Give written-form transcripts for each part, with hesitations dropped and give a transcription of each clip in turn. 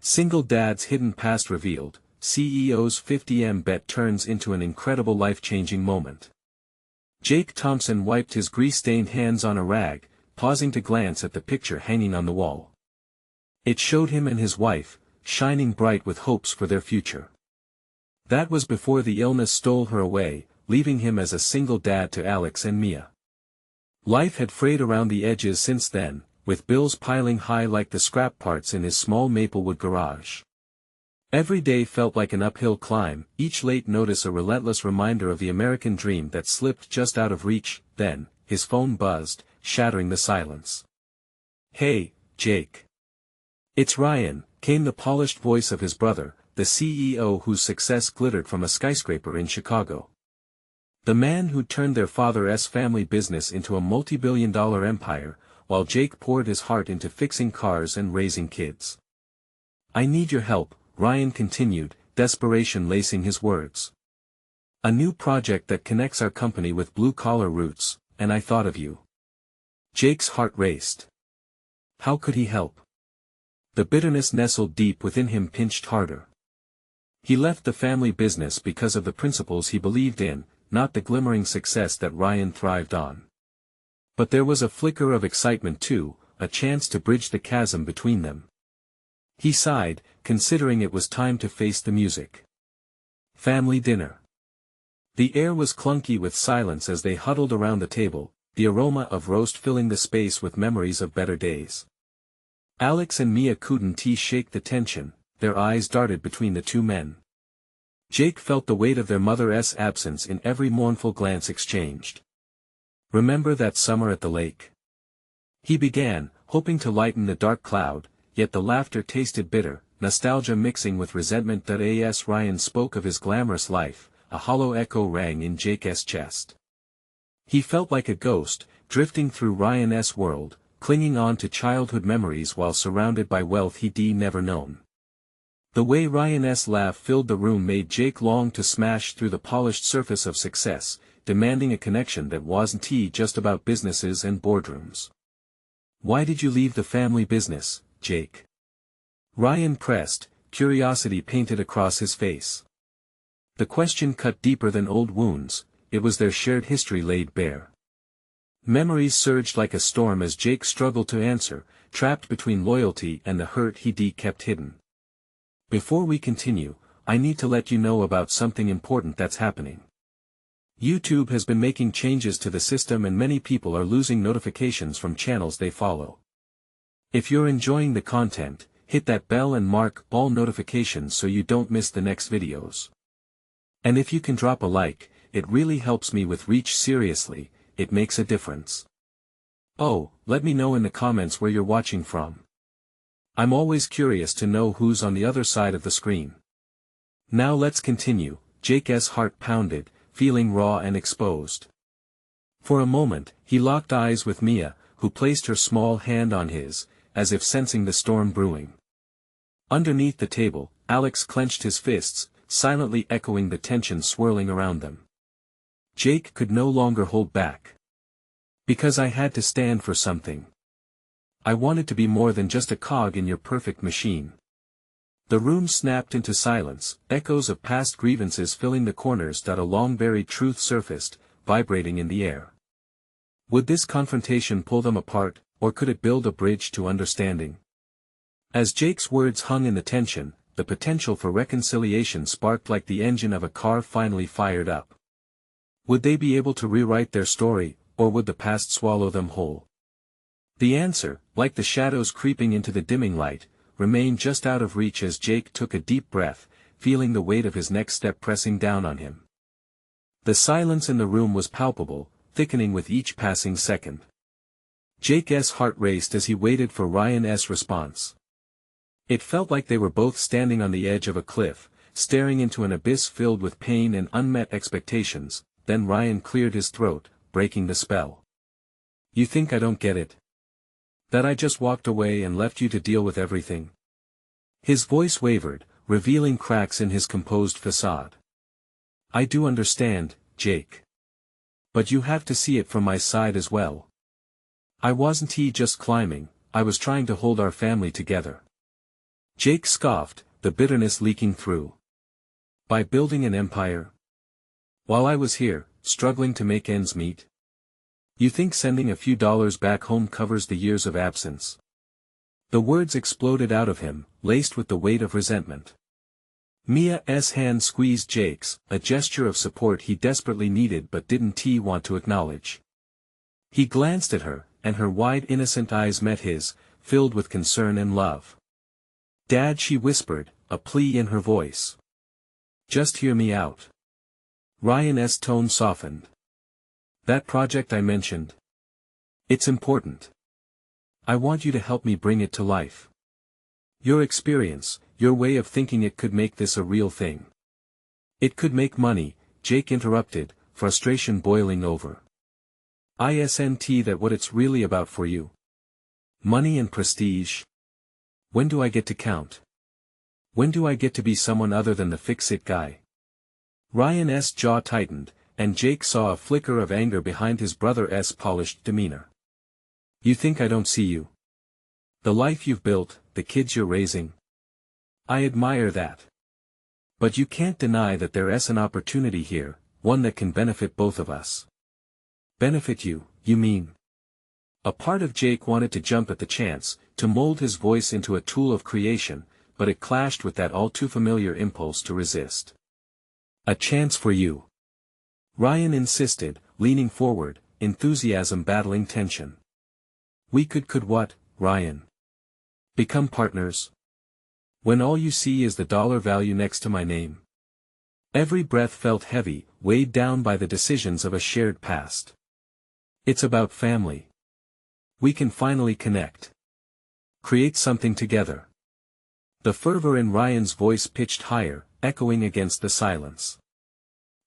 Single Dad's Hidden Past Revealed, CEO's 50M bet turns into an incredible life-changing moment. Jake Thompson wiped his grease-stained hands on a rag, pausing to glance at the picture hanging on the wall. It showed him and his wife, shining bright with hopes for their future. That was before the illness stole her away, leaving him as a single dad to Alex and Mia. Life had frayed around the edges since then, with bills piling high like the scrap parts in his small Maplewood garage. Every day felt like an uphill climb, each late notice a relentless reminder of the American dream that slipped just out of reach. Then, his phone buzzed, shattering the silence. "Hey, Jake. It's Ryan," came the polished voice of his brother, the CEO whose success glittered from a skyscraper in Chicago. The man who turned their father's family business into a multi-billion-dollar empire, while Jake poured his heart into fixing cars and raising kids. "I need your help," Ryan continued, desperation lacing his words. "A new project that connects our company with blue-collar roots, and I thought of you." Jake's heart raced. How could he help? The bitterness nestled deep within him pinched harder. He left the family business because of the principles he believed in, not the glimmering success that Ryan thrived on. But there was a flicker of excitement too, a chance to bridge the chasm between them. He sighed, considering it was time to face the music. Family dinner. The air was clunky with silence as they huddled around the table, the aroma of roast filling the space with memories of better days. Alex and Mia couldn't shake the tension, their eyes darted between the two men. Jake felt the weight of their mother's absence in every mournful glance exchanged. "Remember that summer at the lake?" he began, hoping to lighten the dark cloud, yet the laughter tasted bitter, nostalgia mixing with resentment. As Ryan spoke of his glamorous life, a hollow echo rang in Jake's chest. He felt like a ghost, drifting through Ryan's world, clinging on to childhood memories while surrounded by wealth he'd never known. The way Ryan's laugh filled the room made Jake long to smash through the polished surface of success, demanding a connection that wasn't just about businesses and boardrooms. "Why did you leave the family business, Jake?" Ryan pressed, curiosity painted across his face. The question cut deeper than old wounds, it was their shared history laid bare. Memories surged like a storm as Jake struggled to answer, trapped between loyalty and the hurt he'd kept hidden. "Before we continue, I need to let you know about something important that's happening. YouTube has been making changes to the system and many people are losing notifications from channels they follow. If you're enjoying the content, hit that bell and mark all notifications so you don't miss the next videos. And if you can drop a like, it really helps me with reach. Seriously, it makes a difference. Oh, let me know in the comments where you're watching from. I'm always curious to know who's on the other side of the screen." Now let's continue. Jake's heart pounded, feeling raw and exposed. For a moment, he locked eyes with Mia, who placed her small hand on his, as if sensing the storm brewing. Underneath the table, Alex clenched his fists, silently echoing the tension swirling around them. Jake could no longer hold back. "Because I had to stand for something. I wanted to be more than just a cog in your perfect machine." The room snapped into silence, echoes of past grievances filling the corners. A long-buried truth surfaced, vibrating in the air. Would this confrontation pull them apart, or could it build a bridge to understanding? As Jake's words hung in the tension, the potential for reconciliation sparked like the engine of a car finally fired up. Would they be able to rewrite their story, or would the past swallow them whole? The answer, like the shadows creeping into the dimming light, remained just out of reach as Jake took a deep breath, feeling the weight of his next step pressing down on him. The silence in the room was palpable, thickening with each passing second. Jake's heart raced as he waited for Ryan's response. It felt like they were both standing on the edge of a cliff, staring into an abyss filled with pain and unmet expectations. Then Ryan cleared his throat, breaking the spell. "You think I don't get it? That I just walked away and left you to deal with everything?" His voice wavered, revealing cracks in his composed facade. "I do understand, Jake. But you have to see it from my side as well. I wasn't just climbing, I was trying to hold our family together. Jake scoffed, the bitterness leaking through. By building an empire? While I was here, struggling to make ends meet? You think sending a few dollars back home covers the years of absence? The words exploded out of him, laced with the weight of resentment. Mia's hand squeezed Jake's, a gesture of support he desperately needed but didn't want to acknowledge. He glanced at her, and her wide innocent eyes met his, filled with concern and love. Dad, she whispered, a plea in her voice. Just hear me out. Ryan's tone softened. That project I mentioned. It's important. I want you to help me bring it to life. Your experience, your way of thinking, it could make this a real thing. It could make money, Jake interrupted, frustration boiling over. Isn't that what it's really about for you? Money and prestige? When do I get to count? When do I get to be someone other than the fix-it guy? Ryan's jaw tightened, and Jake saw a flicker of anger behind his brother's polished demeanor. You think I don't see you? The life you've built, the kids you're raising? I admire that. But you can't deny that there's an opportunity here, one that can benefit both of us. Benefit you, you mean? A part of Jake wanted to jump at the chance, to mold his voice into a tool of creation, but it clashed with that all-too-familiar impulse to resist. A chance for you. Ryan insisted, leaning forward, enthusiasm battling tension. We could what, Ryan? Become partners? When all you see is the dollar value next to my name? Every breath felt heavy, weighed down by the decisions of a shared past. It's about family. We can finally connect. Create something together. The fervor in Ryan's voice pitched higher, echoing against the silence.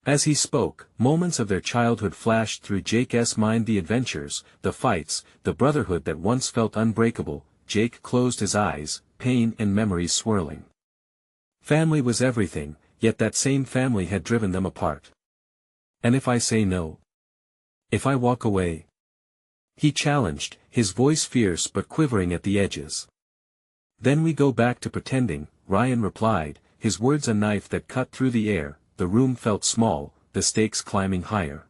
As he spoke, moments of their childhood flashed through Jake's mind, the adventures, the fights, the brotherhood that once felt unbreakable. Jake closed his eyes, pain and memories swirling. Family was everything, yet that same family had driven them apart. And if I say no? If I walk away? He challenged, his voice fierce but quivering at the edges. Then we go back to pretending, Ryan replied, his words a knife that cut through the air. The room felt small, the stakes climbing higher.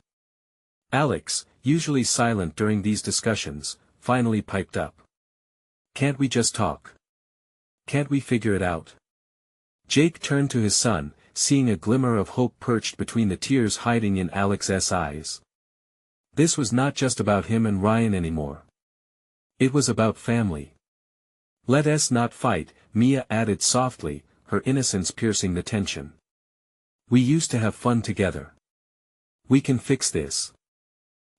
Alex, usually silent during these discussions, finally piped up. Can't we just talk? Can't we figure it out? Jake turned to his son, seeing a glimmer of hope perched between the tears hiding in Alex's eyes. This was not just about him and Ryan anymore. It was about family. Let us not fight, Mia added softly, her innocence piercing the tension. We used to have fun together. We can fix this.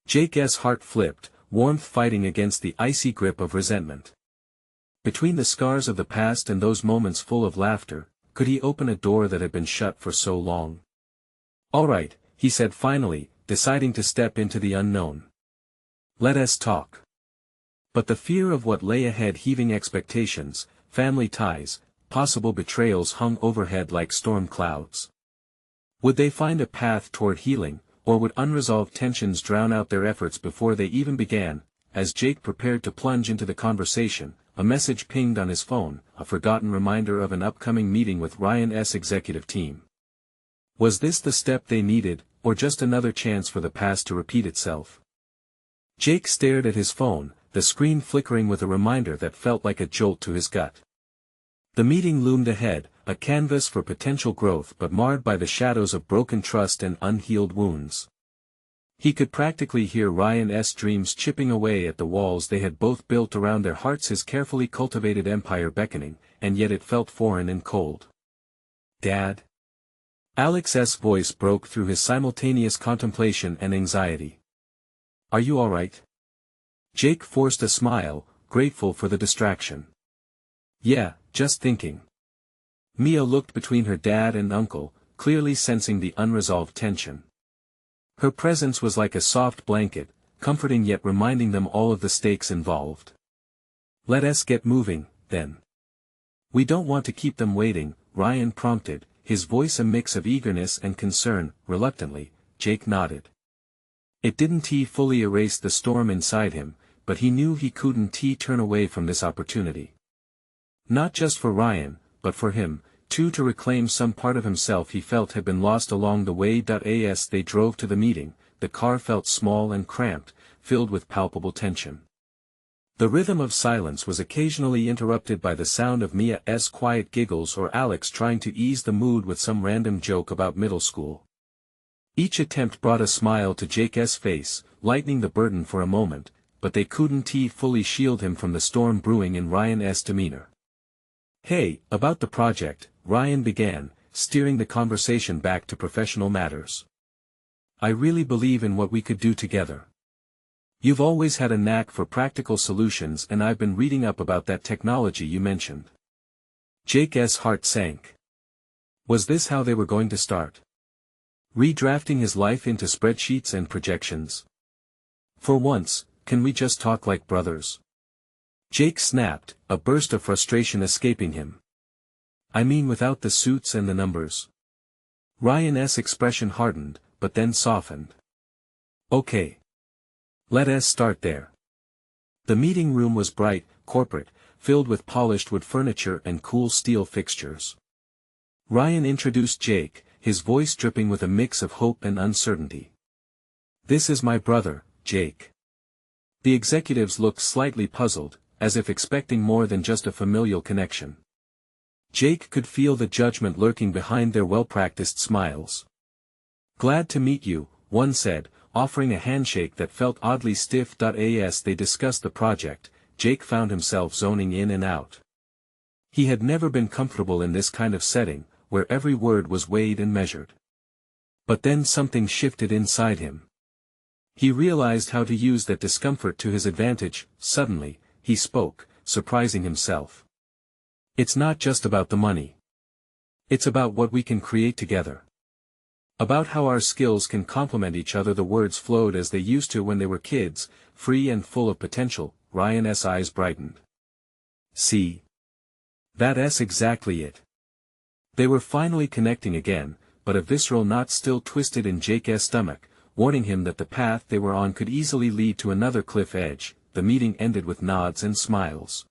Jake's heart flipped, warmth fighting against the icy grip of resentment. Between the scars of the past and those moments full of laughter, could he open a door that had been shut for so long? All right, he said finally, deciding to step into the unknown. Let us talk. But the fear of what lay ahead, heaving expectations, family ties, possible betrayals hung overhead like storm clouds. Would they find a path toward healing, or would unresolved tensions drown out their efforts before they even began? As Jake prepared to plunge into the conversation, a message pinged on his phone, a forgotten reminder of an upcoming meeting with Ryan's executive team. Was this the step they needed, or just another chance for the past to repeat itself? Jake stared at his phone, the screen flickering with a reminder that felt like a jolt to his gut. The meeting loomed ahead, a canvas for potential growth but marred by the shadows of broken trust and unhealed wounds. He could practically hear Ryan's dreams chipping away at the walls they had both built around their hearts, his carefully cultivated empire beckoning, and yet it felt foreign and cold. Dad? Alex's voice broke through his simultaneous contemplation and anxiety. Are you all right? Jake forced a smile, grateful for the distraction. Yeah, just thinking. Mia looked between her dad and uncle, clearly sensing the unresolved tension. Her presence was like a soft blanket, comforting yet reminding them all of the stakes involved. Let us get moving, then. We don't want to keep them waiting, Ryan prompted, his voice a mix of eagerness and concern. Reluctantly, Jake nodded. It didn't fully erase the storm inside him, but he knew he couldn't turn away from this opportunity. Not just for Ryan, but for him, too, to reclaim some part of himself he felt had been lost along the way. As they drove to the meeting, the car felt small and cramped, filled with palpable tension. The rhythm of silence was occasionally interrupted by the sound of Mia's quiet giggles or Alex trying to ease the mood with some random joke about middle school. Each attempt brought a smile to Jake's face, lightening the burden for a moment, but they couldn't fully shield him from the storm brewing in Ryan's demeanor. "Hey, about the project," Ryan began, steering the conversation back to professional matters. "I really believe in what we could do together. You've always had a knack for practical solutions, and I've been reading up about that technology you mentioned." Jake's heart sank. Was this how they were going to start? Redrafting his life into spreadsheets and projections? "For once, can we just talk like brothers?" Jake snapped, a burst of frustration escaping him. "I mean without the suits and the numbers." Ryan's expression hardened, but then softened. "Okay. Let us start there." The meeting room was bright, corporate, filled with polished wood furniture and cool steel fixtures. Ryan introduced Jake, his voice dripping with a mix of hope and uncertainty. "This is my brother, Jake." The executives looked slightly puzzled, as if expecting more than just a familial connection. Jake could feel the judgment lurking behind their well-practiced smiles. "Glad to meet you," one said, offering a handshake that felt oddly stiff. As they discussed the project, Jake found himself zoning in and out. He had never been comfortable in this kind of setting, where every word was weighed and measured. But then something shifted inside him. He realized how to use that discomfort to his advantage. Suddenly, he spoke, surprising himself. "It's not just about the money. It's about what we can create together. About how our skills can complement each other." The words flowed as they used to when they were kids, free and full of potential. Ryan's eyes brightened. "See? That's exactly it." They were finally connecting again, but a visceral knot still twisted in Jake's stomach, warning him that the path they were on could easily lead to another cliff edge. The meeting ended with nods and smiles.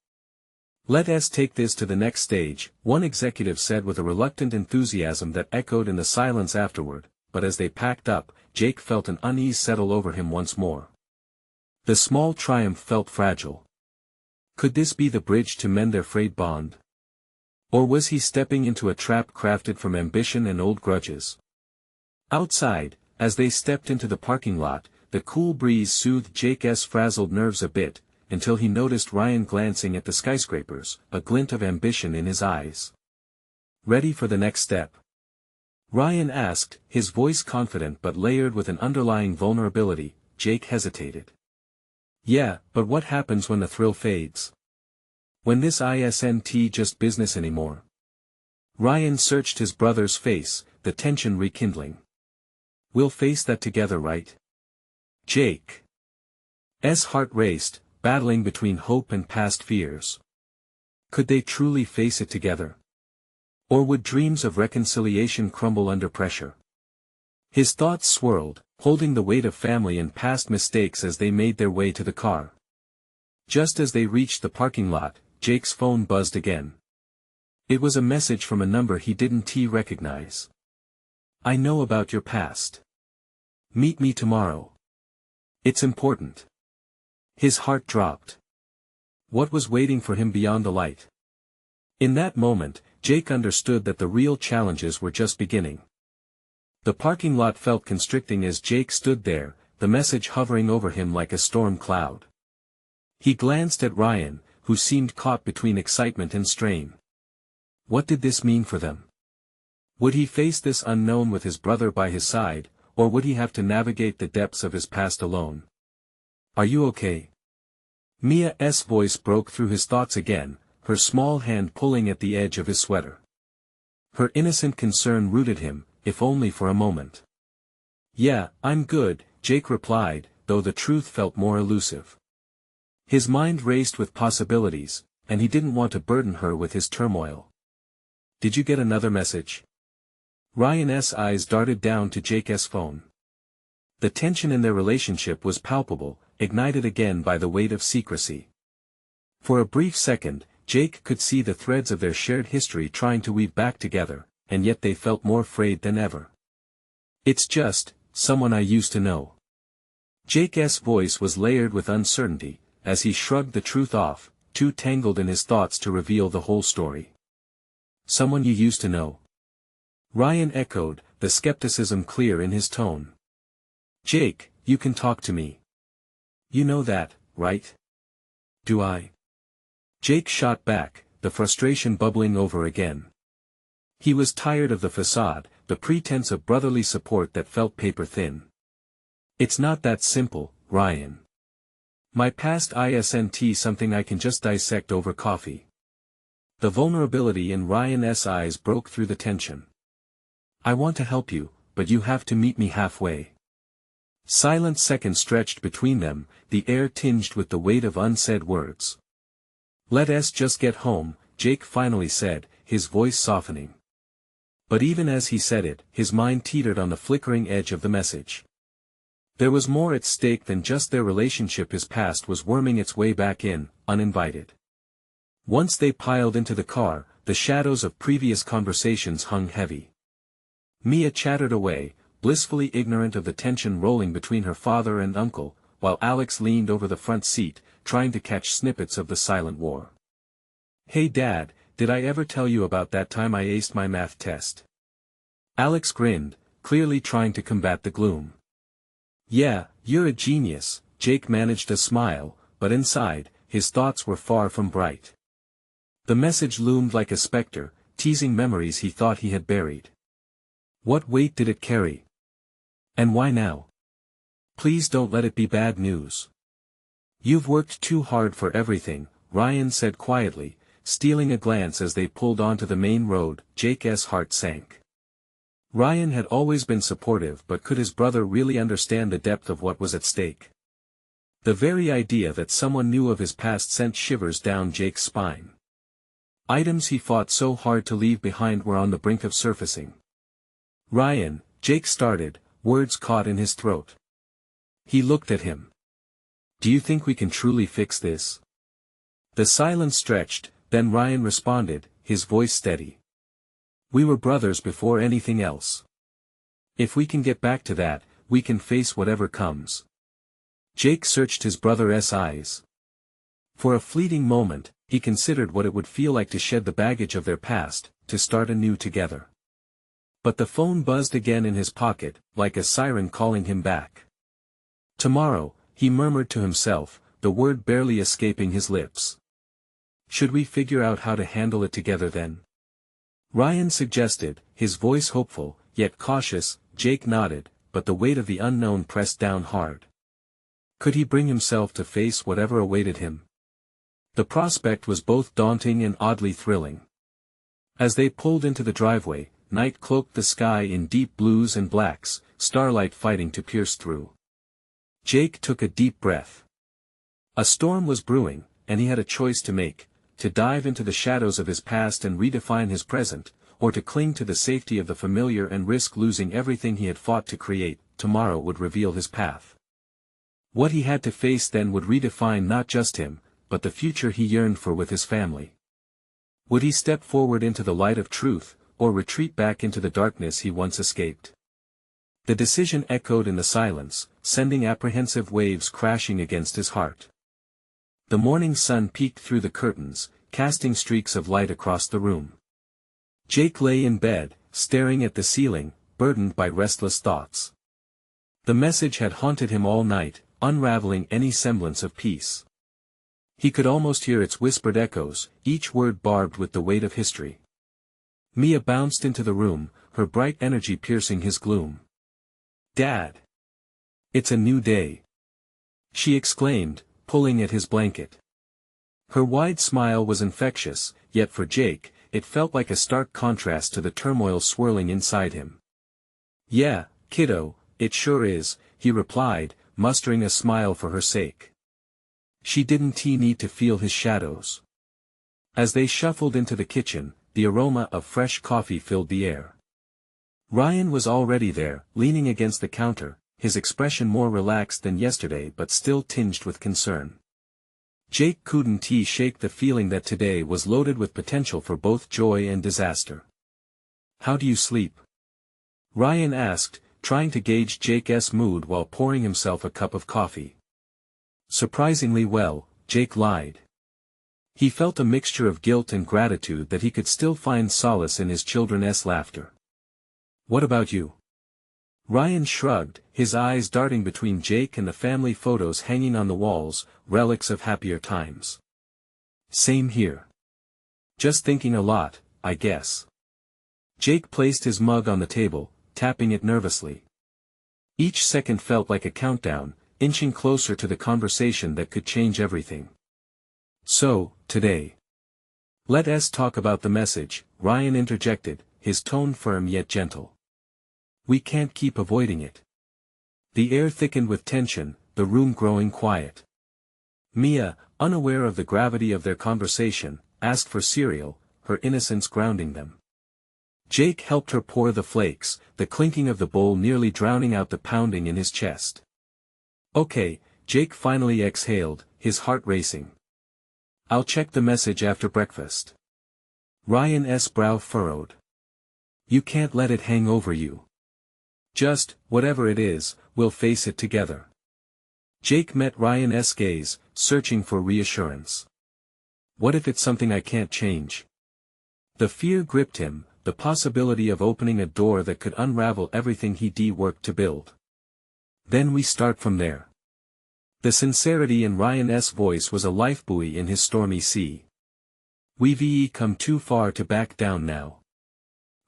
"Let us take this to the next stage," one executive said with a reluctant enthusiasm that echoed in the silence afterward, but as they packed up, Jake felt an unease settle over him once more. The small triumph felt fragile. Could this be the bridge to mend their frayed bond? Or was he stepping into a trap crafted from ambition and old grudges? Outside, as they stepped into the parking lot, the cool breeze soothed Jake's frazzled nerves a bit, until he noticed Ryan glancing at the skyscrapers, a glint of ambition in his eyes. "Ready for the next step?" Ryan asked, his voice confident but layered with an underlying vulnerability. Jake hesitated. "Yeah, but what happens when the thrill fades? When this isn't just business anymore?" Ryan searched his brother's face, the tension rekindling. "We'll face that together, right?" Jake's heart raced, battling between hope and past fears. Could they truly face it together? Or would dreams of reconciliation crumble under pressure? His thoughts swirled, holding the weight of family and past mistakes as they made their way to the car. Just as they reached the parking lot, Jake's phone buzzed again. It was a message from a number he didn't recognize. "I know about your past. Meet me tomorrow. It's important." His heart dropped. What was waiting for him beyond the light? In that moment, Jake understood that the real challenges were just beginning. The parking lot felt constricting as Jake stood there, the message hovering over him like a storm cloud. He glanced at Ryan, who seemed caught between excitement and strain. What did this mean for them? Would he face this unknown with his brother by his side, or would he have to navigate the depths of his past alone? "Are you okay?" Mia's voice broke through his thoughts again, her small hand pulling at the edge of his sweater. Her innocent concern rooted him, if only for a moment. "Yeah, I'm good," Jake replied, though the truth felt more elusive. His mind raced with possibilities, and he didn't want to burden her with his turmoil. "Did you get another message?" Ryan's eyes darted down to Jake's phone. The tension in their relationship was palpable, ignited again by the weight of secrecy. For a brief second, Jake could see the threads of their shared history trying to weave back together, and yet they felt more frayed than ever. "It's just, someone I used to know." Jake's voice was layered with uncertainty, as he shrugged the truth off, too tangled in his thoughts to reveal the whole story. "Someone you used to know?" Ryan echoed, the skepticism clear in his tone. "Jake, you can talk to me. You know that, right?" "Do I?" Jake shot back, the frustration bubbling over again. He was tired of the facade, the pretense of brotherly support that felt paper-thin. "It's not that simple, Ryan. My past isn't something I can just dissect over coffee." The vulnerability in Ryan's eyes broke through the tension. "I want to help you, but you have to meet me halfway." Silent seconds stretched between them, the air tinged with the weight of unsaid words. "Let's just get home," Jake finally said, his voice softening. But even as he said it, his mind teetered on the flickering edge of the message. There was more at stake than just their relationship. His past was worming its way back in, uninvited. Once they piled into the car, the shadows of previous conversations hung heavy. Mia chattered away, blissfully ignorant of the tension rolling between her father and uncle, while Alex leaned over the front seat, trying to catch snippets of the silent war. "Hey Dad, did I ever tell you about that time I aced my math test?" Alex grinned, clearly trying to combat the gloom. "Yeah, you're a genius," Jake managed a smile, but inside, his thoughts were far from bright. The message loomed like a specter, teasing memories he thought he had buried. What weight did it carry? And why now? "Please don't let it be bad news. You've worked too hard for everything," Ryan said quietly, stealing a glance as they pulled onto the main road. Jake's heart sank. Ryan had always been supportive, but could his brother really understand the depth of what was at stake? The very idea that someone knew of his past sent shivers down Jake's spine. Items he fought so hard to leave behind were on the brink of surfacing. "Ryan," Jake started, words caught in his throat. He looked at him. "Do you think we can truly fix this?" The silence stretched, then Ryan responded, his voice steady. "We were brothers before anything else. If we can get back to that, we can face whatever comes." Jake searched his brother's eyes. For a fleeting moment, he considered what it would feel like to shed the baggage of their past, to start anew together. But the phone buzzed again in his pocket, like a siren calling him back. "Tomorrow," he murmured to himself, the word barely escaping his lips. "Should we figure out how to handle it together then?" Ryan suggested, his voice hopeful, yet cautious. Jake nodded, but the weight of the unknown pressed down hard. Could he bring himself to face whatever awaited him? The prospect was both daunting and oddly thrilling. As they pulled into the driveway, night cloaked the sky in deep blues and blacks, starlight fighting to pierce through. Jake took a deep breath. A storm was brewing, and he had a choice to make: to dive into the shadows of his past and redefine his present, or to cling to the safety of the familiar and risk losing everything he had fought to create. Tomorrow would reveal his path. What he had to face then would redefine not just him, but the future he yearned for with his family. Would he step forward into the light of truth, or retreat back into the darkness he once escaped? The decision echoed in the silence, sending apprehensive waves crashing against his heart. The morning sun peeked through the curtains, casting streaks of light across the room. Jake lay in bed, staring at the ceiling, burdened by restless thoughts. The message had haunted him all night, unraveling any semblance of peace. He could almost hear its whispered echoes, each word barbed with the weight of history. Mia bounced into the room, her bright energy piercing his gloom. "Dad! It's a new day!" she exclaimed, pulling at his blanket. Her wide smile was infectious, yet for Jake, it felt like a stark contrast to the turmoil swirling inside him. "Yeah, kiddo, it sure is," he replied, mustering a smile for her sake. She didn't need to feel his shadows. As they shuffled into the kitchen, the aroma of fresh coffee filled the air. Ryan was already there, leaning against the counter, his expression more relaxed than yesterday but still tinged with concern. Jake couldn't shake the feeling that today was loaded with potential for both joy and disaster. "How do you sleep?" Ryan asked, trying to gauge Jake's mood while pouring himself a cup of coffee. "Surprisingly well," Jake lied. He felt a mixture of guilt and gratitude that he could still find solace in his children's laughter. "What about you?" Ryan shrugged, his eyes darting between Jake and the family photos hanging on the walls, relics of happier times. "Same here. Just thinking a lot, I guess." Jake placed his mug on the table, tapping it nervously. Each second felt like a countdown, inching closer to the conversation that could change everything. "So, today. Let's talk about the message," Ryan interjected, his tone firm yet gentle. "We can't keep avoiding it." The air thickened with tension, the room growing quiet. Mia, unaware of the gravity of their conversation, asked for cereal, her innocence grounding them. Jake helped her pour the flakes, the clinking of the bowl nearly drowning out the pounding in his chest. "Okay," Jake finally exhaled, his heart racing. "I'll check the message after breakfast." Ryan's brow furrowed. "You can't let it hang over you. Just, whatever it is, we'll face it together." Jake met Ryan's gaze, searching for reassurance. "What if it's something I can't change?" The fear gripped him, the possibility of opening a door that could unravel everything he'd worked to build. "Then we start from there." The sincerity in Ryan's voice was a lifebuoy in his stormy sea. "We've come too far to back down now.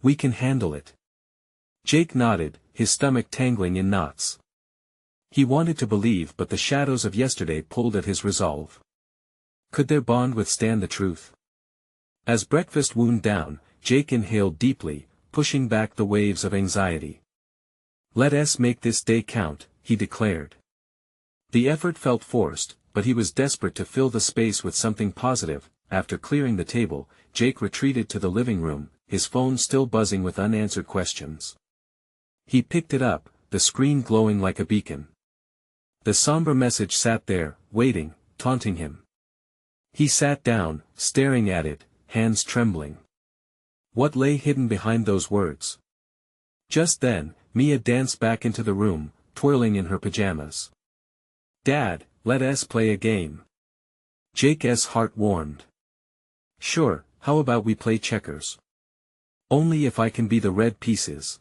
We can handle it." Jake nodded, his stomach tangling in knots. He wanted to believe, but the shadows of yesterday pulled at his resolve. Could their bond withstand the truth? As breakfast wound down, Jake inhaled deeply, pushing back the waves of anxiety. "Let's make this day count," he declared. The effort felt forced, but he was desperate to fill the space with something positive. After clearing the table, Jake retreated to the living room, his phone still buzzing with unanswered questions. He picked it up, the screen glowing like a beacon. The somber message sat there, waiting, taunting him. He sat down, staring at it, hands trembling. What lay hidden behind those words? Just then, Mia danced back into the room, twirling in her pajamas. "Dad, let's play a game." Jake's heart warmed. "Sure, how about we play checkers? Only if I can be the red pieces."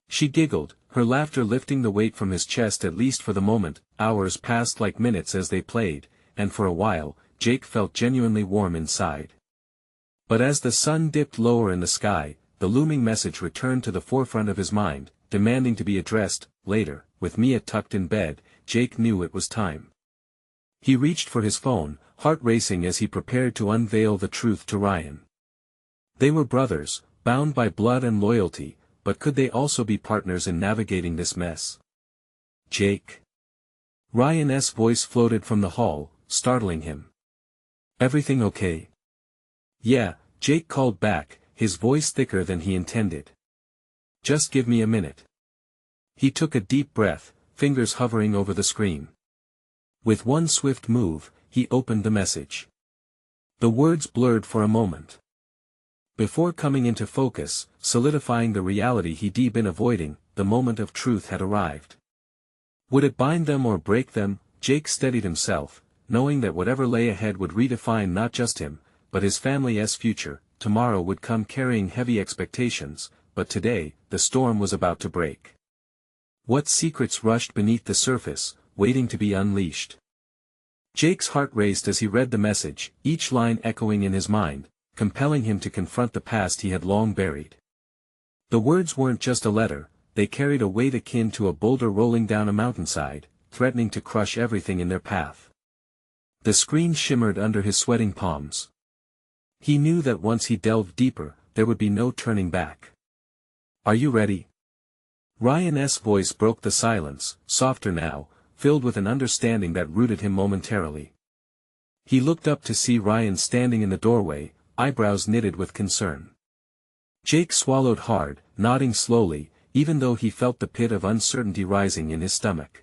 She giggled, her laughter lifting the weight from his chest at least for the moment. Hours passed like minutes as they played, and for a while, Jake felt genuinely warm inside. But as the sun dipped lower in the sky, the looming message returned to the forefront of his mind, demanding to be addressed. Later, with Mia tucked in bed, Jake knew it was time. He reached for his phone, heart racing as he prepared to unveil the truth to Ryan. They were brothers, bound by blood and loyalty, but could they also be partners in navigating this mess? "Jake?" Ryan's voice floated from the hall, startling him. "Everything okay?" "Yeah," Jake called back, his voice thicker than he intended. "Just give me a minute." He took a deep breath, fingers hovering over the screen. With one swift move, he opened the message. The words blurred for a moment. Before coming into focus, solidifying the reality he'd been avoiding, the moment of truth had arrived. Would it bind them or break them? Jake steadied himself, knowing that whatever lay ahead would redefine not just him, but his family's future. Tomorrow would come carrying heavy expectations, but today, the storm was about to break. What secrets rushed beneath the surface, waiting to be unleashed? Jake's heart raced as he read the message, each line echoing in his mind, compelling him to confront the past he had long buried. The words weren't just a letter, they carried a weight akin to a boulder rolling down a mountainside, threatening to crush everything in their path. The screen shimmered under his sweating palms. He knew that once he delved deeper, there would be no turning back. "Are you ready?" Ryan's voice broke the silence, softer now, filled with an understanding that rooted him momentarily. He looked up to see Ryan standing in the doorway, eyebrows knitted with concern. Jake swallowed hard, nodding slowly, even though he felt the pit of uncertainty rising in his stomach.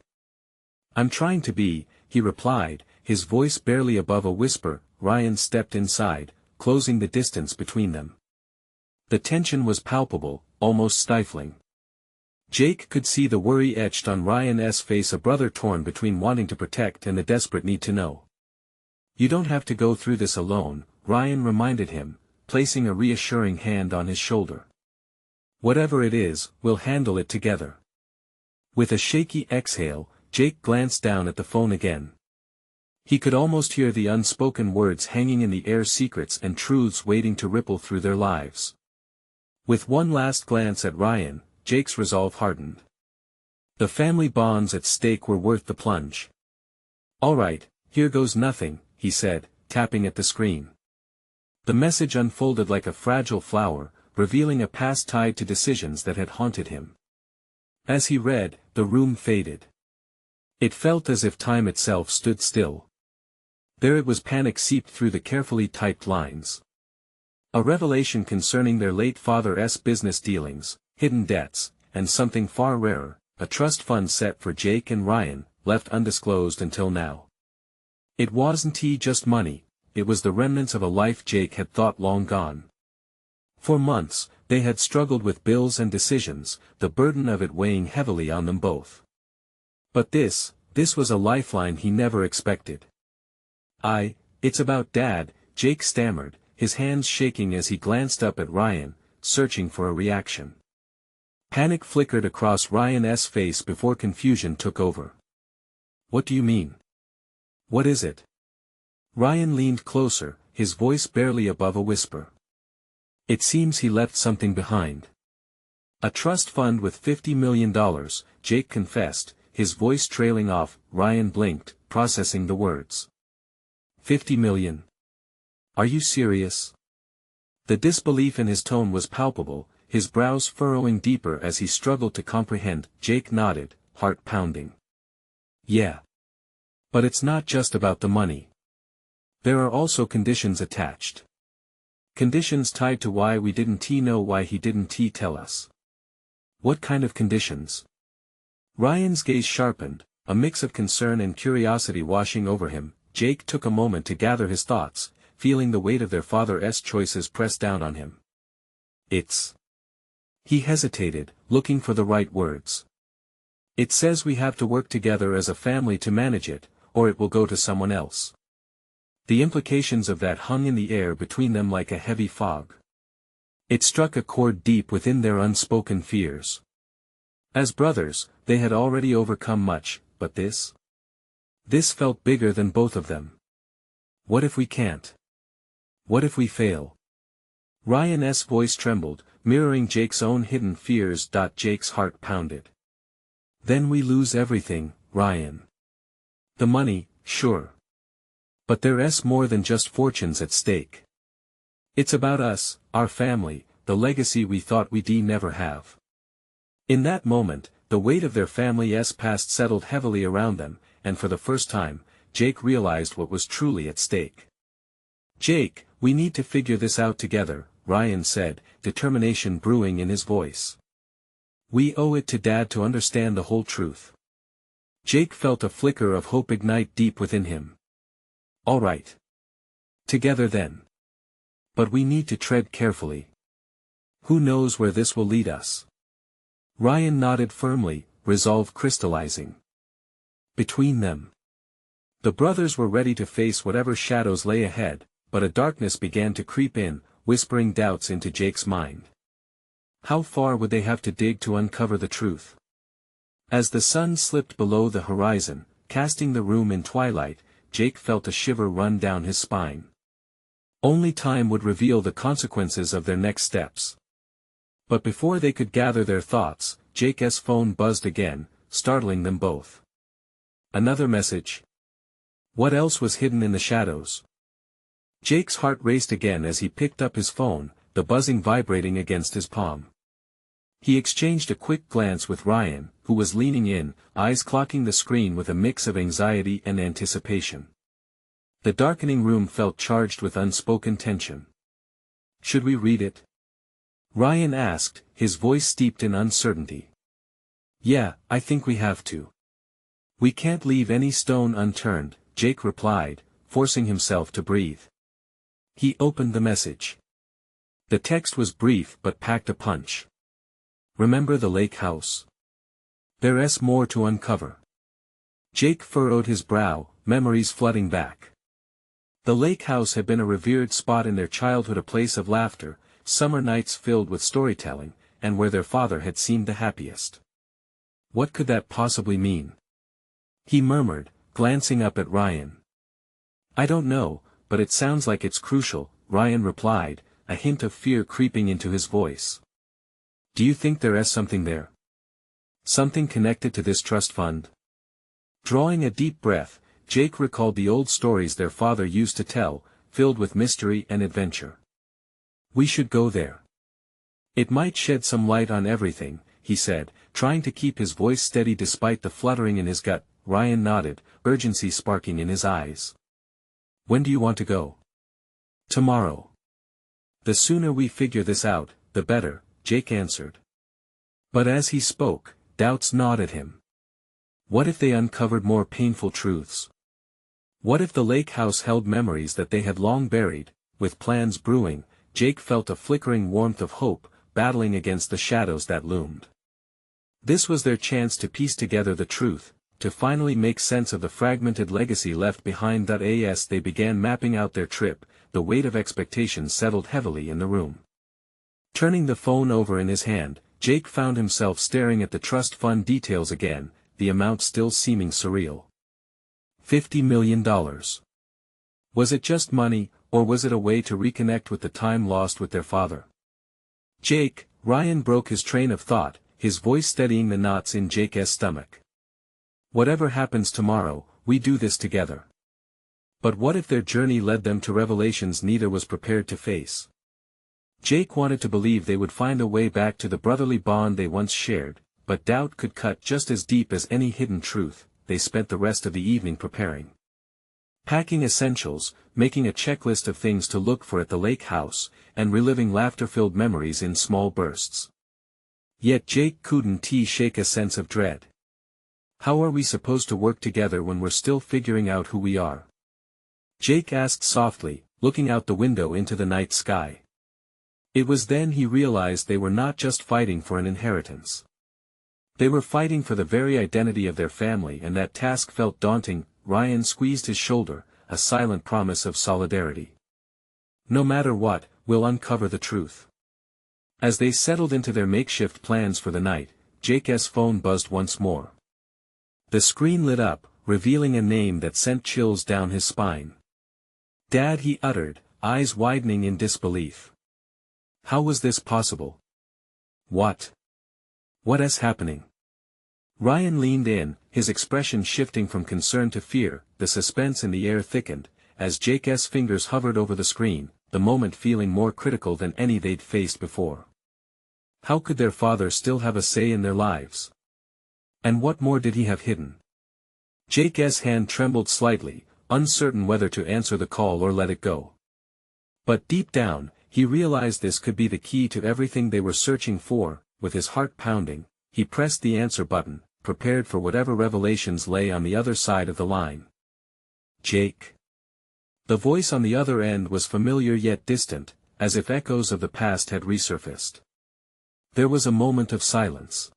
"I'm trying to be," he replied, his voice barely above a whisper, Ryan stepped inside, closing the distance between them. The tension was palpable, almost stifling. Jake could see the worry etched on Ryan's face, a brother torn between wanting to protect and the desperate need to know. "You don't have to go through this alone," Ryan reminded him, placing a reassuring hand on his shoulder. "Whatever it is, we'll handle it together." With a shaky exhale, Jake glanced down at the phone again. He could almost hear the unspoken words hanging in the air, secrets and truths waiting to ripple through their lives. With one last glance at Ryan, Jake's resolve hardened. The family bonds at stake were worth the plunge. "All right, here goes nothing," he said, tapping at the screen. The message unfolded like a fragile flower, revealing a past tied to decisions that had haunted him. As he read, the room faded. It felt as if time itself stood still. There it was, panic seeped through the carefully typed lines. A revelation concerning their late father's business dealings, hidden debts, and something far rarer, a trust fund set for Jake and Ryan, left undisclosed until now. It wasn't just money, it was the remnants of a life Jake had thought long gone. For months, they had struggled with bills and decisions, the burden of it weighing heavily on them both. But this was a lifeline he never expected. It's about Dad," Jake stammered, his hands shaking as he glanced up at Ryan, searching for a reaction. Panic flickered across Ryan's face before confusion took over. "What do you mean? What is it?" Ryan leaned closer, his voice barely above a whisper. "It seems he left something behind." "A trust fund with $50 million, Jake confessed, his voice trailing off. Ryan blinked, processing the words. $50 million? Are you serious?" The disbelief in his tone was palpable, his brows furrowing deeper as he struggled to comprehend. Jake nodded, heart pounding. "Yeah. But it's not just about the money. There are also conditions attached. Conditions tied to why we didn't know why he didn't tell us." "What kind of conditions?" Ryan's gaze sharpened, a mix of concern and curiosity washing over him. Jake took a moment to gather his thoughts, feeling the weight of their father's choices press down on him. He hesitated, looking for the right words. "It says we have to work together as a family to manage it, or it will go to someone else." The implications of that hung in the air between them like a heavy fog. It struck a chord deep within their unspoken fears. As brothers, they had already overcome much, but this felt bigger than both of them. "What if we can't? What if we fail?" Ryan's voice trembled, mirroring Jake's own hidden fears. Jake's heart pounded. "Then we lose everything, Ryan." "The money, sure. But there's more than just fortunes at stake. It's about us, our family, the legacy we thought we'd never have." In that moment, the weight of their family's past settled heavily around them, and for the first time, Jake realized what was truly at stake. "Jake, we need to figure this out together," Ryan said, determination brewing in his voice. "We owe it to Dad to understand the whole truth." Jake felt a flicker of hope ignite deep within him. "All right. Together then. But we need to tread carefully. Who knows where this will lead us?" Ryan nodded firmly, resolve crystallizing between them. The brothers were ready to face whatever shadows lay ahead, but a darkness began to creep in, whispering doubts into Jake's mind. How far would they have to dig to uncover the truth? As the sun slipped below the horizon, casting the room in twilight, Jake felt a shiver run down his spine. Only time would reveal the consequences of their next steps. But before they could gather their thoughts, Jake's phone buzzed again, startling them both. Another message. What else was hidden in the shadows? Jake's heart raced again as he picked up his phone, the buzzing vibrating against his palm. He exchanged a quick glance with Ryan, who was leaning in, eyes clocking the screen with a mix of anxiety and anticipation. The darkening room felt charged with unspoken tension. "Should we read it?" Ryan asked, his voice steeped in uncertainty. "Yeah, I think we have to. We can't leave any stone unturned," Jake replied, forcing himself to breathe. He opened the message. The text was brief but packed a punch. Remember the lake house? There's more to uncover. Jake furrowed his brow, memories flooding back. The lake house had been a revered spot in their childhood, a place of laughter, summer nights filled with storytelling, and where their father had seemed the happiest. What could that possibly mean? He murmured, glancing up at Ryan. I don't know, but it sounds like it's crucial, Ryan replied, a hint of fear creeping into his voice. Do you think there is something there? Something connected to this trust fund? Drawing a deep breath, Jake recalled the old stories their father used to tell, filled with mystery and adventure. We should go there. It might shed some light on everything, he said, trying to keep his voice steady despite the fluttering in his gut. Ryan nodded, urgency sparking in his eyes. When do you want to go? Tomorrow. The sooner we figure this out, the better, Jake answered. But as he spoke, doubts gnawed at him. What if they uncovered more painful truths? What if the lake house held memories that they had long buried? With plans brewing, Jake felt a flickering warmth of hope, battling against the shadows that loomed. This was their chance to piece together the truth, to finally make sense of the fragmented legacy left behind. As they began mapping out their trip, the weight of expectation settled heavily in the room. Turning the phone over in his hand, Jake found himself staring at the trust fund details again, the amount still seeming surreal. $50 million. Was it just money, or was it a way to reconnect with the time lost with their father? Jake, Ryan broke his train of thought, his voice steadying the knots in Jake's stomach. Whatever happens tomorrow, we do this together. But what if their journey led them to revelations neither was prepared to face? Jake wanted to believe they would find a way back to the brotherly bond they once shared, but doubt could cut just as deep as any hidden truth. They spent the rest of the evening preparing. Packing essentials, making a checklist of things to look for at the lake house, and reliving laughter-filled memories in small bursts. Yet Jake couldn't shake a sense of dread. How are we supposed to work together when we're still figuring out who we are? Jake asked softly, looking out the window into the night sky. It was then he realized they were not just fighting for an inheritance. They were fighting for the very identity of their family, and that task felt daunting. Ryan squeezed his shoulder, a silent promise of solidarity. No matter what, we'll uncover the truth. As they settled into their makeshift plans for the night, Jake's phone buzzed once more. The screen lit up, revealing a name that sent chills down his spine. Dad, he uttered, eyes widening in disbelief. How was this possible? What is happening? Ryan leaned in, his expression shifting from concern to fear. The suspense in the air thickened, as Jake's fingers hovered over the screen, the moment feeling more critical than any they'd faced before. How could their father still have a say in their lives? And what more did he have hidden? Jake's hand trembled slightly, uncertain whether to answer the call or let it go. But deep down, he realized this could be the key to everything they were searching for. With his heart pounding, he pressed the answer button, prepared for whatever revelations lay on the other side of the line. Jake. The voice on the other end was familiar yet distant, as if echoes of the past had resurfaced. There was a moment of silence.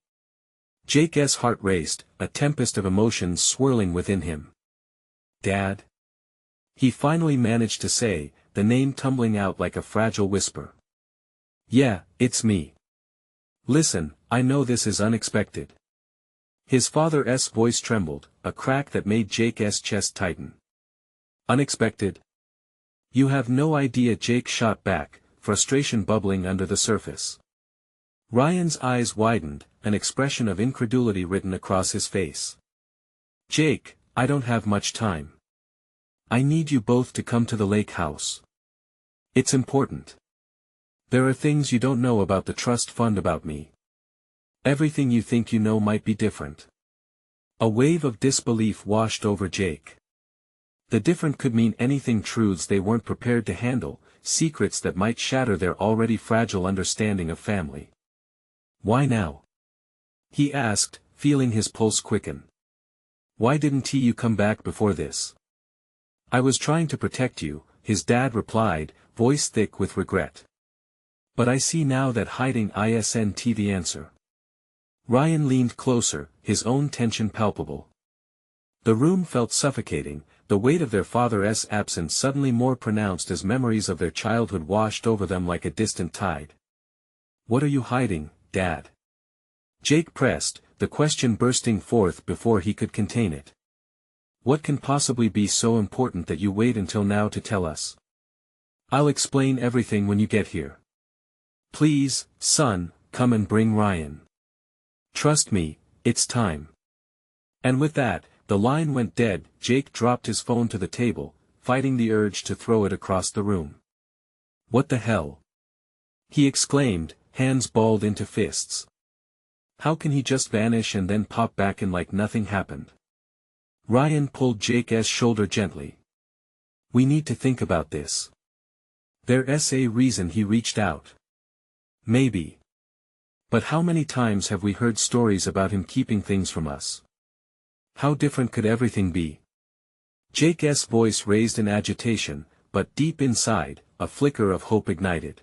Jake's heart raced, a tempest of emotions swirling within him. Dad? He finally managed to say, the name tumbling out like a fragile whisper. Yeah, it's me. Listen, I know this is unexpected. His father's voice trembled, a crack that made Jake's chest tighten. Unexpected? You have no idea, Jake shot back, frustration bubbling under the surface. Ryan's eyes widened, an expression of incredulity written across his face. Jake, I don't have much time. I need you both to come to the lake house. It's important. There are things you don't know about the trust fund about me. Everything you think you know might be different. A wave of disbelief washed over Jake. The different could mean anything, truths they weren't prepared to handle, secrets that might shatter their already fragile understanding of family. Why now? He asked, feeling his pulse quicken. Why didn't you come back before this? I was trying to protect you, his dad replied, voice thick with regret. But I see now that hiding isn't the answer. Ryan leaned closer, his own tension palpable. The room felt suffocating, the weight of their father's absence suddenly more pronounced as memories of their childhood washed over them like a distant tide. What are you hiding, Dad? Jake pressed, the question bursting forth before he could contain it. What can possibly be so important that you wait until now to tell us? I'll explain everything when you get here. Please, son, come and bring Ryan. Trust me, it's time. And with that, the line went dead. Jake dropped his phone to the table, fighting the urge to throw it across the room. What the hell? He exclaimed, hands balled into fists. How can he just vanish and then pop back in like nothing happened? Ryan pulled Jake's shoulder gently. We need to think about this. There's a reason he reached out. Maybe. But how many times have we heard stories about him keeping things from us? How different could everything be? Jake's voice raised in agitation, but deep inside, a flicker of hope ignited.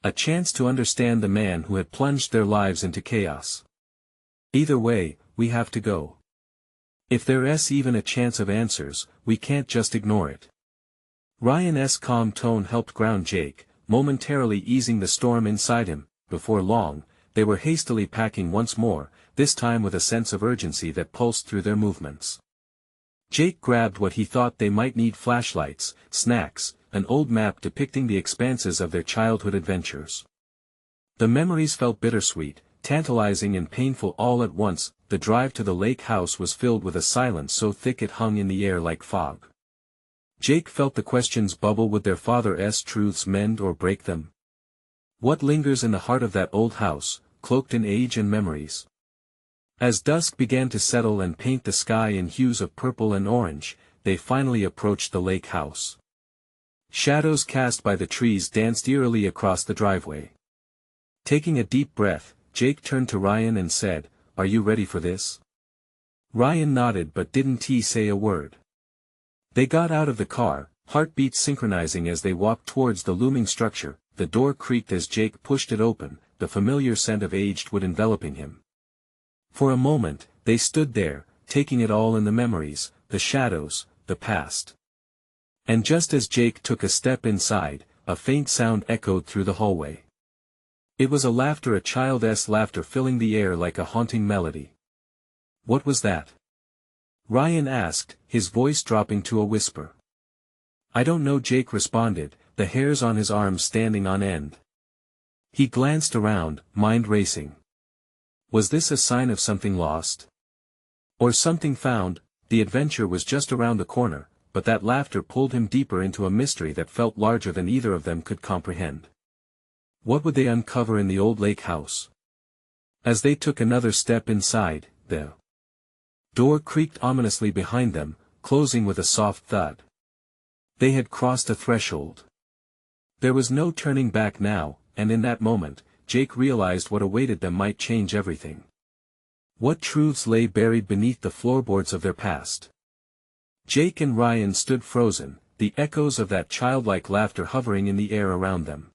A chance to understand the man who had plunged their lives into chaos. Either way, we have to go. If there's even a chance of answers, we can't just ignore it. Ryan's calm tone helped ground Jake, momentarily easing the storm inside him. Before long, they were hastily packing once more, this time with a sense of urgency that pulsed through their movements. Jake grabbed what he thought they might need: flashlights, snacks, an old map depicting the expanses of their childhood adventures. The memories felt bittersweet, tantalizing and painful all at once. The drive to the lake house was filled with a silence so thick it hung in the air like fog. Jake felt the questions bubble. Would their father's truths mend or break them? What lingers in the heart of that old house, cloaked in age and memories? As dusk began to settle and paint the sky in hues of purple and orange, they finally approached the lake house. Shadows cast by the trees danced eerily across the driveway. Taking a deep breath, Jake turned to Ryan and said, "Are you ready for this?" Ryan nodded but didn't say a word. They got out of the car, heartbeats synchronizing as they walked towards the looming structure. The door creaked as Jake pushed it open, the familiar scent of aged wood enveloping him. For a moment, they stood there, taking it all in: the memories, the shadows, the past. And just as Jake took a step inside, a faint sound echoed through the hallway. It was a child's laughter filling the air like a haunting melody. What was that? Ryan asked, his voice dropping to a whisper. I don't know, Jake responded, the hairs on his arms standing on end. He glanced around, mind racing. Was this a sign of something lost? Or something found? The adventure was just around the corner, but that laughter pulled him deeper into a mystery that felt larger than either of them could comprehend. What would they uncover in the old lake house? As they took another step inside, the door creaked ominously behind them, closing with a soft thud. They had crossed a threshold. There was no turning back now, and in that moment, Jake realized what awaited them might change everything. What truths lay buried beneath the floorboards of their past? Jake and Ryan stood frozen, the echoes of that childlike laughter hovering in the air around them.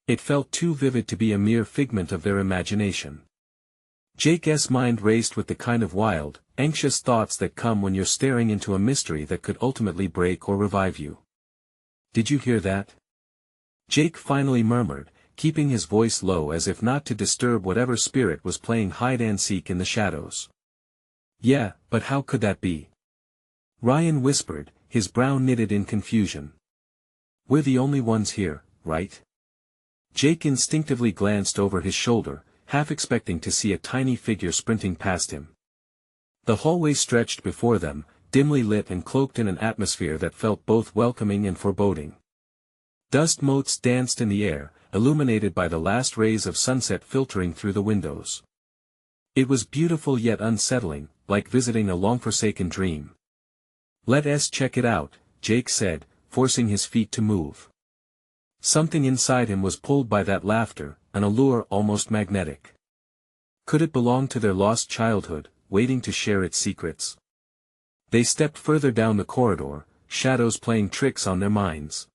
It felt too vivid to be a mere figment of their imagination. Jake's mind raced with the kind of wild, anxious thoughts that come when you're staring into a mystery that could ultimately break or revive you. Did you hear that? Jake finally murmured, keeping his voice low as if not to disturb whatever spirit was playing hide-and-seek in the shadows. Yeah, but how could that be? Ryan whispered, his brow knitted in confusion. We're the only ones here, right? Jake instinctively glanced over his shoulder, half expecting to see a tiny figure sprinting past him. The hallway stretched before them, dimly lit and cloaked in an atmosphere that felt both welcoming and foreboding. Dust motes danced in the air, illuminated by the last rays of sunset filtering through the windows. It was beautiful yet unsettling, like visiting a long-forsaken dream. Let's check it out, Jake said, forcing his feet to move. Something inside him was pulled by that laughter, an allure almost magnetic. Could it belong to their lost childhood, waiting to share its secrets? They stepped further down the corridor, shadows playing tricks on their minds.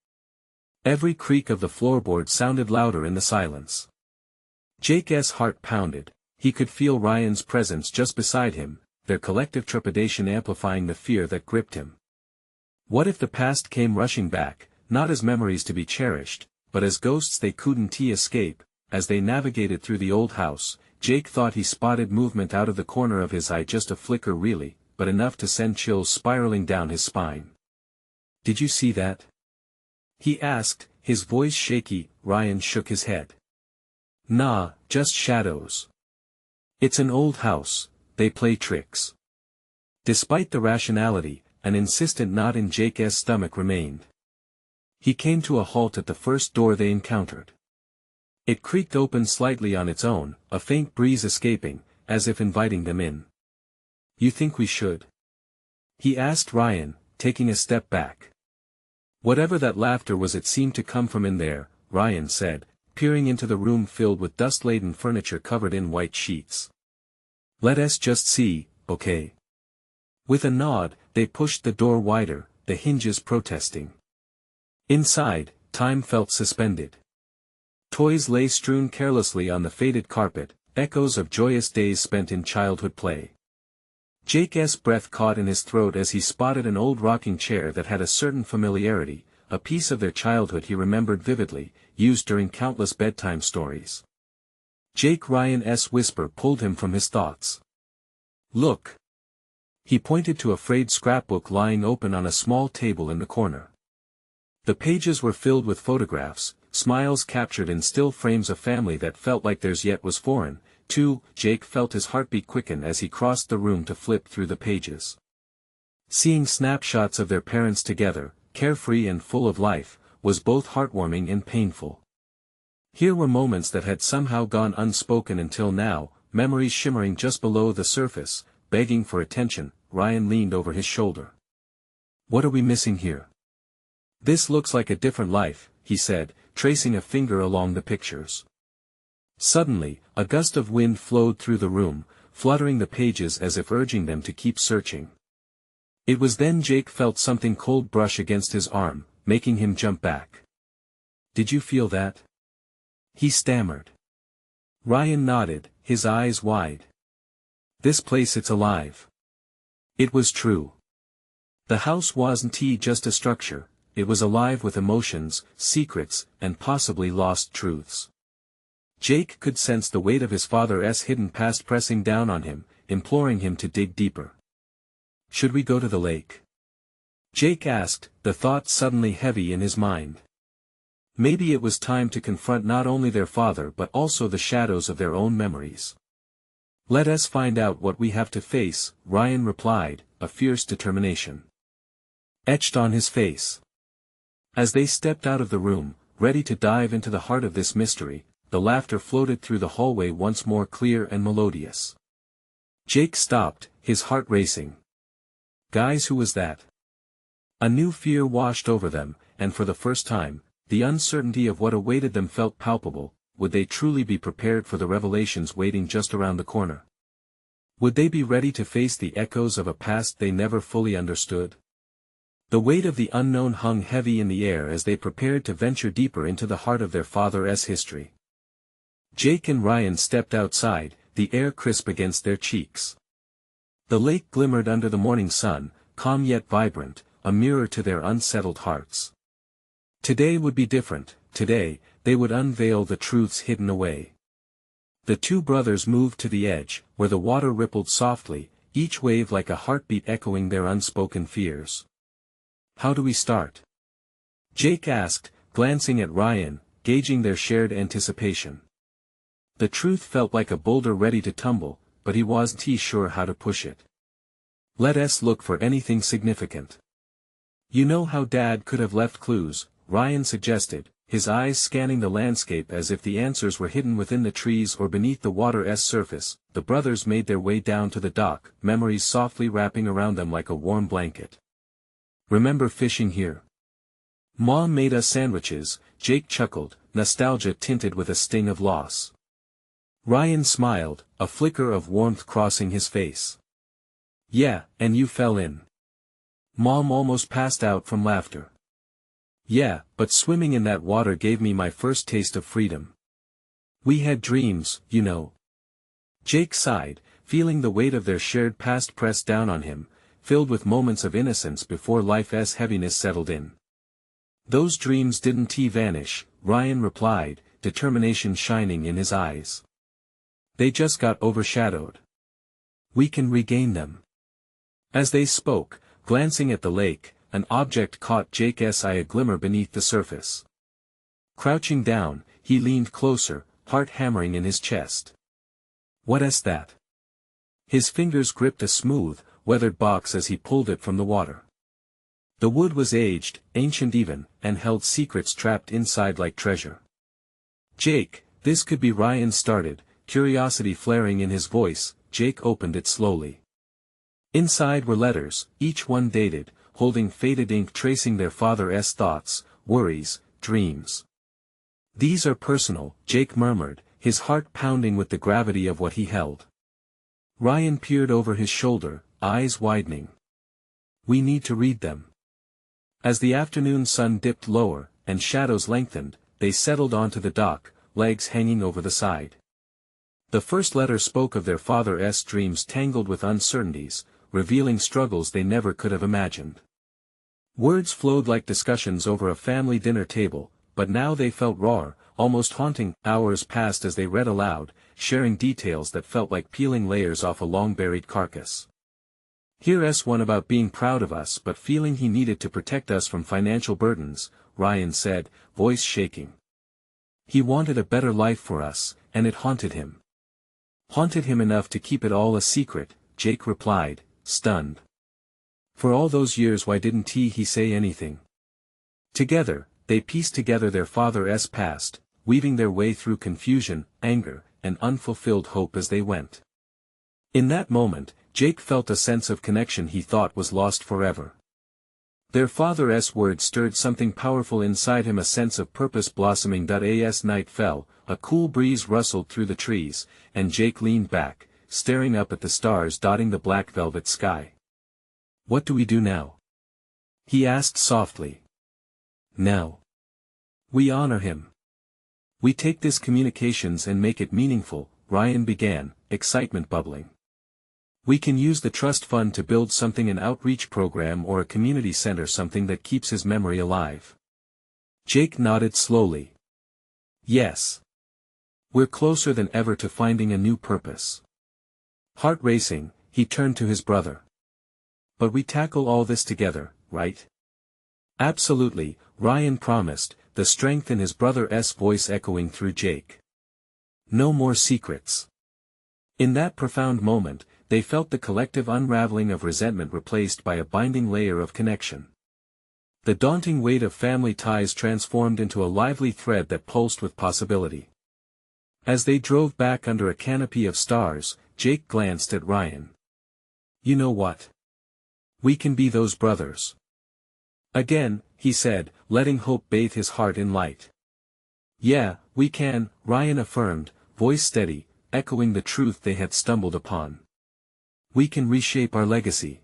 Every creak of the floorboard sounded louder in the silence. Jake's heart pounded. He could feel Ryan's presence just beside him, their collective trepidation amplifying the fear that gripped him. What if the past came rushing back, not as memories to be cherished, but as ghosts they couldn't escape? As they navigated through the old house, Jake thought he spotted movement out of the corner of his eye, just a flicker really, but enough to send chills spiraling down his spine. "Did you see that?" he asked, his voice shaky. Ryan shook his head. "Nah, just shadows. It's an old house, they play tricks." Despite the rationality, an insistent knot in Jake's stomach remained. He came to a halt at the first door they encountered. It creaked open slightly on its own, a faint breeze escaping, as if inviting them in. "You think we should?" he asked Ryan, taking a step back. "Whatever that laughter was, it seemed to come from in there," Ryan said, peering into the room filled with dust-laden furniture covered in white sheets. "Let us just see, okay?" With a nod, they pushed the door wider, the hinges protesting. Inside, time felt suspended. Toys lay strewn carelessly on the faded carpet, echoes of joyous days spent in childhood play. Jake's breath caught in his throat as he spotted an old rocking chair that had a certain familiarity, a piece of their childhood he remembered vividly, used during countless bedtime stories. Ryan's whisper pulled him from his thoughts. "Look." He pointed to a frayed scrapbook lying open on a small table in the corner. The pages were filled with photographs, smiles captured in still frames, of family that felt like theirs yet was foreign, too. Jake felt his heartbeat quicken as he crossed the room to flip through the pages. Seeing snapshots of their parents together, carefree and full of life, was both heartwarming and painful. Here were moments that had somehow gone unspoken until now, memories shimmering just below the surface, begging for attention. Ryan leaned over his shoulder. "What are we missing here?" "This looks like a different life," he said, tracing a finger along the pictures. Suddenly, a gust of wind flowed through the room, fluttering the pages as if urging them to keep searching. It was then Jake felt something cold brush against his arm, making him jump back. "Did you feel that?" he stammered. Ryan nodded, his eyes wide. "This place, it's alive." It was true. The house wasn't just a structure, it was alive with emotions, secrets, and possibly lost truths. Jake could sense the weight of his father's hidden past pressing down on him, imploring him to dig deeper. "Should we go to the lake?" Jake asked, the thought suddenly heavy in his mind. Maybe it was time to confront not only their father but also the shadows of their own memories. "Let us find out what we have to face," Ryan replied, a fierce determination etched on his face. As they stepped out of the room, ready to dive into the heart of this mystery, the laughter floated through the hallway once more, clear and melodious. Jake stopped, his heart racing. "Guys, who was that?" A new fear washed over them, and for the first time, the uncertainty of what awaited them felt palpable. Would they truly be prepared for the revelations waiting just around the corner? Would they be ready to face the echoes of a past they never fully understood? The weight of the unknown hung heavy in the air as they prepared to venture deeper into the heart of their father's history. Jake and Ryan stepped outside, the air crisp against their cheeks. The lake glimmered under the morning sun, calm yet vibrant, a mirror to their unsettled hearts. Today would be different. Today, they would unveil the truths hidden away. The two brothers moved to the edge, where the water rippled softly, each wave like a heartbeat echoing their unspoken fears. "How do we start?" Jake asked, glancing at Ryan, gauging their shared anticipation. The truth felt like a boulder ready to tumble, but he wasn't sure how to push it. "Let us look for anything significant." "You know how Dad could have left clues," Ryan suggested, his eyes scanning the landscape as if the answers were hidden within the trees or beneath the water's surface. The brothers made their way down to the dock, memories softly wrapping around them like a warm blanket. "Remember fishing here?" "Mom made us sandwiches," Jake chuckled, nostalgia tinted with a sting of loss. Ryan smiled, a flicker of warmth crossing his face. "Yeah, and you fell in." Mom almost passed out from laughter. Yeah, but swimming in that water gave me my first taste of freedom. We had dreams, you know. Jake sighed, feeling the weight of their shared past press down on him, filled with moments of innocence before life's heaviness settled in. Those dreams didn't vanish, Ryan replied, determination shining in his eyes. They just got overshadowed. We can regain them. As they spoke, glancing at the lake, an object caught Jake's eye, a glimmer beneath the surface. Crouching down, he leaned closer, heart hammering in his chest. What's that? His fingers gripped a smooth, weathered box as he pulled it from the water. The wood was aged, ancient even, and held secrets trapped inside like treasure. Jake, this could be. Ryan started, curiosity flaring in his voice. Jake opened it slowly. Inside were letters, each one dated, holding faded ink tracing their father's thoughts, worries, dreams. These are personal, Jake murmured, his heart pounding with the gravity of what he held. Ryan peered over his shoulder, eyes widening. We need to read them. As the afternoon sun dipped lower, and shadows lengthened, they settled onto the dock, legs hanging over the side. The first letter spoke of their father's dreams tangled with uncertainties, revealing struggles they never could have imagined. Words flowed like discussions over a family dinner table, but now they felt raw, almost haunting. Hours passed as they read aloud, sharing details that felt like peeling layers off a long-buried carcass. Here's one about being proud of us but feeling he needed to protect us from financial burdens, Ryan said, voice shaking. He wanted a better life for us, and it haunted him. Haunted him enough to keep it all a secret, Jake replied, stunned. For all those years why didn't he say anything? Together, they pieced together their father's past, weaving their way through confusion, anger, and unfulfilled hope as they went. In that moment, Jake felt a sense of connection he thought was lost forever. Their father's words stirred something powerful inside him, a sense of purpose blossoming. As night fell, a cool breeze rustled through the trees, and Jake leaned back, staring up at the stars dotting the black velvet sky. What do we do now? He asked softly. Now. We honor him. We take this communications and make it meaningful, Ryan began, excitement bubbling. We can use the trust fund to build something, an outreach program or a community center, something that keeps his memory alive. Jake nodded slowly. Yes. We're closer than ever to finding a new purpose. Heart racing, he turned to his brother. But we tackle all this together, right? Absolutely, Ryan promised, the strength in his brother's voice echoing through Jake. No more secrets. In that profound moment, they felt the collective unraveling of resentment replaced by a binding layer of connection. The daunting weight of family ties transformed into a lively thread that pulsed with possibility. As they drove back under a canopy of stars, Jake glanced at Ryan. You know what? We can be those brothers. Again, he said, letting hope bathe his heart in light. Yeah, we can, Ryan affirmed, voice steady, echoing the truth they had stumbled upon. We can reshape our legacy.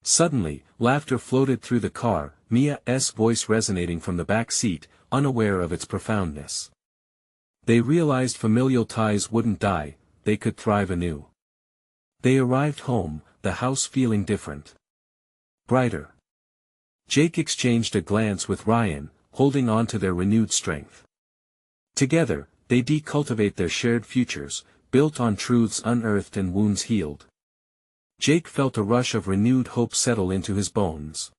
Suddenly, laughter floated through the car, Mia's voice resonating from the back seat, unaware of its profoundness. They realized familial ties wouldn't die, they could thrive anew. They arrived home, the house feeling different. Brighter. Jake exchanged a glance with Ryan, holding on to their renewed strength. Together, they decultivate their shared futures, built on truths unearthed and wounds healed. Jake felt a rush of renewed hope settle into his bones.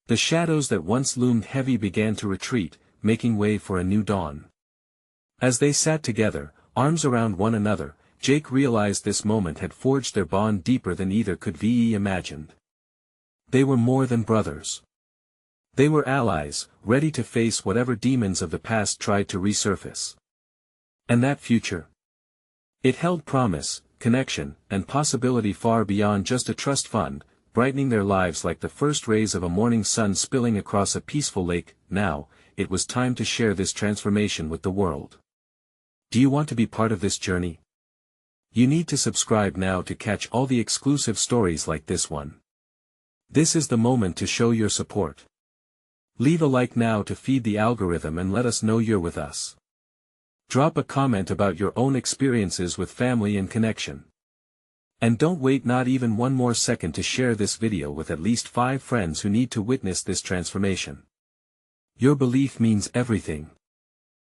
The shadows that once loomed heavy began to retreat, making way for a new dawn. As they sat together, arms around one another, Jake realized this moment had forged their bond deeper than either could be imagined. They were more than brothers. They were allies, ready to face whatever demons of the past tried to resurface. And that future? It held promise, connection, and possibility far beyond just a trust fund, brightening their lives like the first rays of a morning sun spilling across a peaceful lake. Now, it was time to share this transformation with the world. Do you want to be part of this journey? You need to subscribe now to catch all the exclusive stories like this one. This is the moment to show your support. Leave a like now to feed the algorithm and let us know you're with us. Drop a comment about your own experiences with family and connection. And don't wait not even one more second to share this video with at least 5 friends who need to witness this transformation. Your belief means everything.